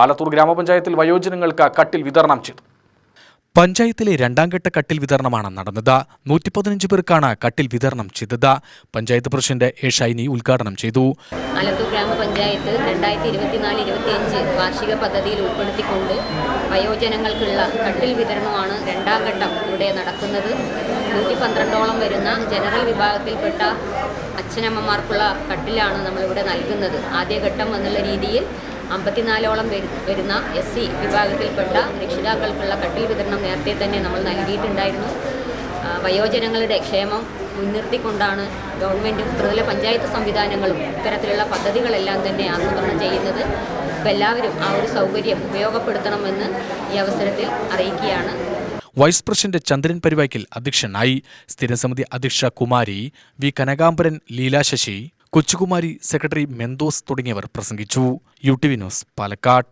ആലത്തൂർ ഗ്രാമപഞ്ചായത്തിൽ വയോജനങ്ങൾക്ക് കട്ടിൽ വിതരണം ചെയ്തു. പഞ്ചായത്തിലെ രണ്ടാംഘട്ട കട്ടിൽ വിതരണമാണ് നടന്നത്. 115 പേർക്കാണ് കട്ടിൽ വിതരണം ചെയ്തത്. പഞ്ചായത്ത് പ്രസിഡന്റ് എ ഷൈനി ഉദ്ഘാടനം ചെയ്തു. ആലത്തൂർ ഗ്രാമപഞ്ചായത്ത് 2024-25 വാർഷിക പദ്ധതിയിൽ ഉൾപ്പെടുത്തിക്കൊണ്ട് വയോജനങ്ങൾക്കുള്ള കട്ടിൽ വിതരണമാണ് രണ്ടാം ഘട്ടം ഇവിടെ നടക്കുന്നത്. 112ഓളം വരുന്ന ജനറൽ വിഭാഗത്തിൽപ്പെട്ട അച്ഛനമ്മമാർക്കുള്ള കട്ടിലാണ് നമ്മളിവിടെ നൽകുന്നത്. ആദ്യഘട്ടം എന്നുള്ള രീതിയിൽ 54ഓളം വരുന്ന SC വിഭാഗത്തിൽപ്പെട്ട രക്ഷിതാക്കൾക്കുള്ള കട്ടിൽ വിതരണം നേരത്തെ തന്നെ നമ്മൾ നൽകിയിട്ടുണ്ടായിരുന്നു. വയോജനങ്ങളുടെ ക്ഷേമം മുൻനിർത്തിക്കൊണ്ടാണ് ഗവൺമെൻറ്റും ത്രിതല പഞ്ചായത്ത് സംവിധാനങ്ങളും ഇത്തരത്തിലുള്ള പദ്ധതികളെല്ലാം തന്നെ ആസൂത്രണം ചെയ്യുന്നത്. അപ്പോൾ എല്ലാവരും ആ ഒരു സൗകര്യം ഉപയോഗപ്പെടുത്തണമെന്ന് ഈ അവസരത്തിൽ അറിയിക്കുകയാണ്. വൈസ് പ്രസിഡന്റ് ചന്ദ്രൻ പരിവായ്ക്കൽ അധ്യക്ഷനായി. സ്ഥിരസമിതി അധ്യക്ഷ കുമാരി, വി കനകാംബരൻ, ലീല ശശി, കൊച്ചുകുമാരി, സെക്രട്ടറി മെന്തോസ് തുടങ്ങിയവർ പ്രസംഗിച്ചു. UTV news, Palakkad.